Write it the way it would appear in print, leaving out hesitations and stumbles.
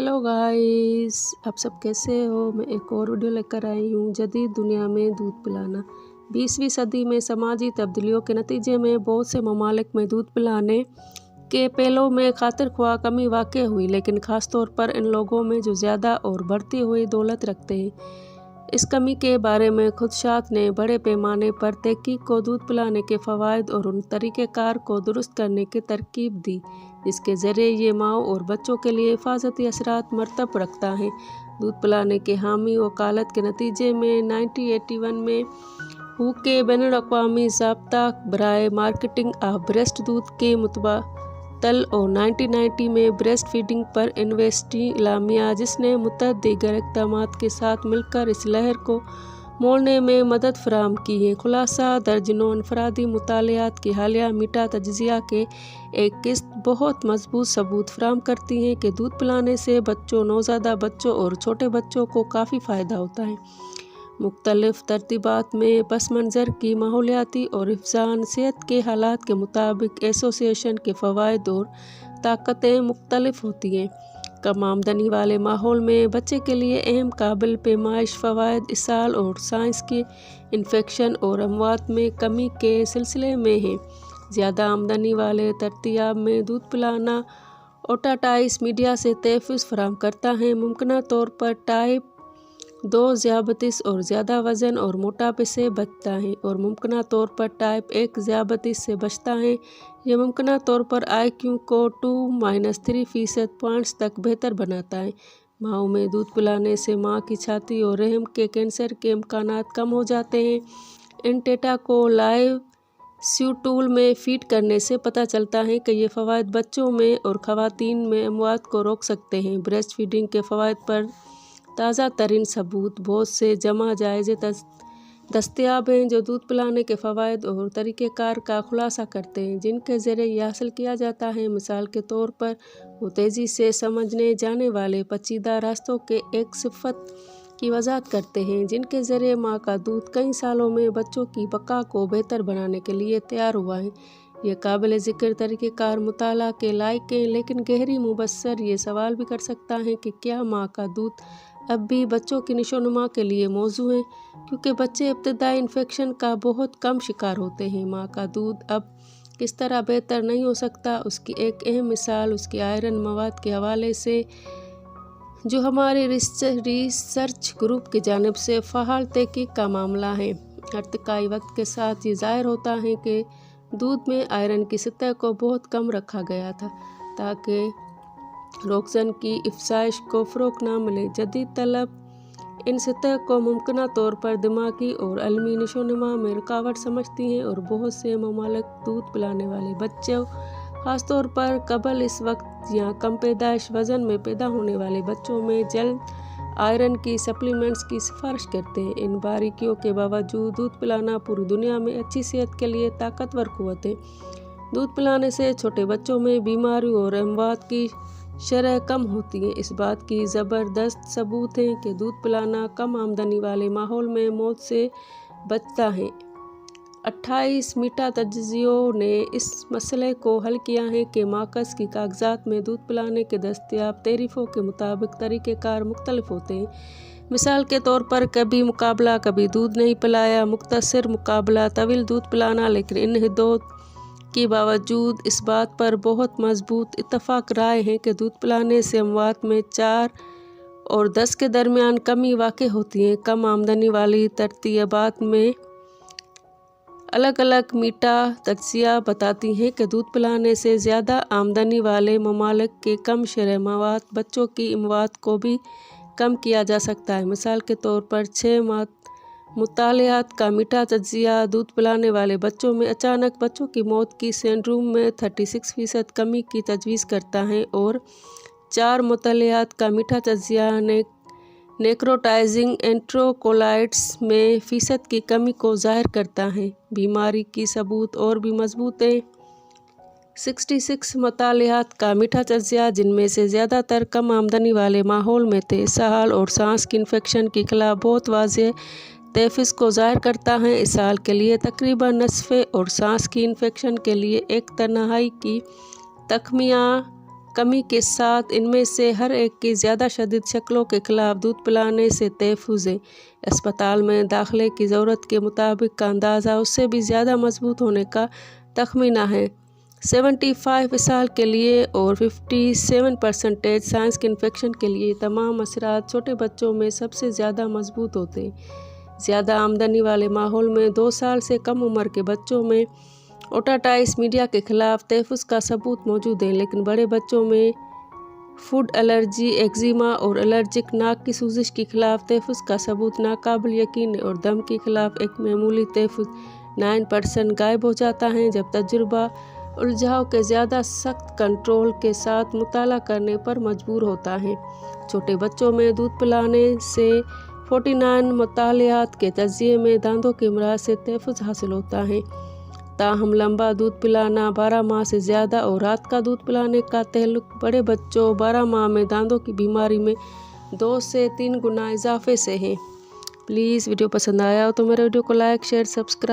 Hello guys, आप सब कैसे हो। मैं एक और वीडियो लेकर आई हूँ। जदीद दुनिया में दूध पिलाना। 20वीं सदी में समाजी तब्दीलियों के नतीजे में बहुत से ममालिक में दूध पिलाने के पहलों में खातिरख्वाह कमी वाक़ हुई, लेकिन ख़ास तौर पर इन लोगों में जो ज़्यादा और बढ़ती हुई दौलत रखते हैं। इस कमी के बारे में खुदशात ने बड़े पैमाने पर तहकीक को दूध पिलाने के फ़वाइद और उन तरीक़ेकार को दुरुस्त करने की तरकीब दी, जिसके ज़रिए ये माओं और बच्चों के लिए हिफाजती असरात मरतब रखता है। दूध पिलाने के हामी वकालत के नतीजे में 1981 में हू के बैनुल-अक़वामी ज़ाब्ता बराए मार्केटिंग ऑफ ब्रेस्ट दूध के मुतबातल और 1990 में ब्रेस्ट फीडिंग पर यूनिवर्सिटी इलामिया, जिसने मुतअद्दिद इक़दामात के साथ मिलकर इस लहर को मोड़ने में मदद फराहम की है। खुलासा दर्जनों अनफरादी मुतालियात की हालिया मीठा तज्ज़िया के एक किस्त बहुत मजबूत सबूत फराहम करती हैं कि दूध पिलाने से बच्चों, नौज़ादा बच्चों और छोटे बच्चों को काफ़ी फ़ायदा होता है। मुख्तलिफ तरतीबात में पस मंज़र की माहौलियाती और हिफ़्ज़ान सेहत के हालात के मुताबिक एसोसिएशन के फ़वाइद और ताकतें मुख्तलिफ होती हैं। कम आमदनी वाले माहौल में बच्चे के लिए अहम काबिल पैमाइश फ़वाइद इसाल और साइंस के इन्फेक्शन और अमवात में कमी के सिलसिले में हैं। ज़्यादा आमदनी वाले तरतीयाब में दूध पिलाना ओटाइटिस मीडिया से तहफ़्फ़ुज़ फराहम करता है, मुमकिन तौर पर टाइप 2 ज़ियाबतीस और ज़्यादा वज़न और मोटापे से बचता है, और मुमकिन तौर पर टाइप 1 ज़ियाबतीस से बचता है। यह मुमकिन तौर पर IQ को 2-3% पॉइंट्स तक बेहतर बनाता है। माओं में दूध पिलाने से माँ की छाती और रहम के कैंसर के इम्कानात कम हो जाते हैं। इन डेटा को लाइव स्यूटूल में फीड करने से पता चलता है कि ये फ़वाइद बच्चों में और ख़वातीन में अमवात को रोक सकते हैं। ब्रेस्ट फीडिंग के फ़वाइद पर ताज़ा तरीन सबूत बहुत से जमा जायज़े दस्तयाब हैं जो दूध पिलाने के फ़वाइद और तरीक़ेकार का खुलासा करते हैं, जिनके ज़रिए यह हासिल किया जाता है। मिसाल के तौर पर वो तेज़ी से समझने जाने वाले पेचीदा रास्तों के एक सिफ़त की वज़ाहत करते हैं, जिनके ज़रिए माँ का दूध कई सालों में बच्चों की बका को बेहतर बनाने के लिए तैयार हुआ है। यह काबिल ज़िक्र तरीक़ेकार मुताला के लायक है, लेकिन गहरी मुबस्सर ये सवाल भी कर सकता है कि क्या माँ का दूध अब भी बच्चों की नशोनुमा के लिए मौजू है, क्योंकि बच्चे इब्तदाई इन्फेक्शन का बहुत कम शिकार होते हैं। माँ का दूध अब किस तरह बेहतर नहीं हो सकता, उसकी एक अहम मिसाल उसकी आयरन मवाद के हवाले से, जो हमारे रिसर्च ग्रुप की जानिब से फ़ाल तहकीक का मामला है। अर्तिकाई वक्त के साथ ये ज़ाहिर होता है कि दूध में आयरन की सतह को बहुत कम रखा गया था, ताकि रोगज़न की अफज़ाइश को फ़रोग़ न मिले। जदीद तलब इन सतह को मुमकिन तौर पर दिमागी और अलमी नशोनुमा में रुकावट समझती हैं, और बहुत से ममालिक दूध पिलाने वाले बच्चों, ख़ास तौर पर कबल इस वक्त या कम पैदाइश वज़न में पैदा होने वाले बच्चों में जल्द आयरन की सप्लीमेंट्स की सिफारिश करते हैं। इन बारीकियों के बावजूद दूध पिलाना पूरी दुनिया में अच्छी सेहत के लिए ताकतवर क़ुव्वत है। दूध पिलाने से छोटे बच्चों में बीमारी और अमवात की शरह कम होती है। इस बात की ज़बरदस्त सबूत है कि दूध पिलाना कम आमदनी वाले माहौल में मौत से बचता है। 28 मीठा तज्ज़ियों ने इस मसले को हल किया है कि माकस की कागज़ात में दूध पिलाने के दस्तयाब तरीफ़ों के मुताबिक तरीक़ेकार मुख्तलिफ होते हैं। मिसाल के तौर पर कभी मुकाबला, कभी दूध नहीं पिलाया, मुख्तसर मुकाबला, तवील दूध पिलाना। लेकिन इन हिदों के बावजूद इस बात पर बहुत मजबूत इत्तफ़ाक़ राय है कि दूध पिलाने से अमवात में 4 और 10 के दरमियान कमी वाक़ होती है। कम आमदनी वाली तरतीबात में अलग अलग मीठा तज्ज़िया बताती हैं कि दूध पिलाने से ज़्यादा आमदनी वाले ममालिक के कम शरह मवात बच्चों की अमवात को भी कम किया जा सकता है। मिसाल के तौर पर 6 मुतालियात का मीठा तज्ज़िया दूध पिलाने वाले बच्चों में अचानक बच्चों की मौत की सिंड्रोम में 36% कमी की तजवीज़ करता है, और 4 मुतालियात का मीठा तज्ज़िया नेक्रोटाइजिंग एंट्रोकोलाइट्स में फ़ीसद की कमी को ज़ाहिर करता है। बीमारी की सबूत और भी मजबूत है। 66 मुतालियात का मीठा तज्ज़िया, जिनमें से ज़्यादातर कम आमदनी वाले माहौल में थे, इसहाल और सांस की इन्फेक्शन के खिलाफ बहुत वाज़ेह तहफ़्फ़ुज़ को ज़ाहिर करता है। इसहाल के लिए तकरीबन नसफ़े और सांस की इन्फेक्शन के लिए 1/3 की तख़मीना कमी के साथ इनमें से हर एक की ज़्यादा शदीद शक्लों के खिलाफ दूध पिलाने से तहफ़्फ़ुज़ है। अस्पताल में दाखिले की ज़रूरत के मुताबिक का अंदाज़ा उससे भी ज़्यादा मजबूत होने का तखमीना है। 75 साल के लिए और 57% साइंस के इन्फेक्शन के लिए तमाम असरात छोटे बच्चों में सबसे ज़्यादा मजबूत होते हैं। ज़्यादा आमदनी वाले माहौल में 2 साल से कम उम्र के बच्चों में ओटाइटिस मीडिया के खिलाफ तहफ़्फ़ुज़ का सबूत मौजूद है, लेकिन बड़े बच्चों में फूड एलर्जी, एक्जिमा और एलर्जिक नाक की सूजिश के खिलाफ तहफ़्फ़ुज़ का सबूत नाकाबिल यकीन है और दम के खिलाफ एक मामूली तहफ़्फ़ुज़ 9% गायब हो जाता है जब तजुर्बा उलझाव के ज़्यादा सख्त कंट्रोल के साथ मुताला करने पर मजबूर होता है। छोटे बच्चों में दूध पिलाने से 49 मुतालियात के तजिए में दांतों के अमराज से तहफ़्फ़ुज़ हासिल होता है। ताहम लंबा दूध पिलाना 12 माह से ज़्यादा और रात का दूध पिलाने का ताल्लुक बड़े बच्चों 12 माह में दांतों की बीमारी में 2 से 3 गुना इजाफे से है। प्लीज़ वीडियो पसंद आया हो तो मेरे वीडियो को लाइक, शेयर, सब्सक्राइब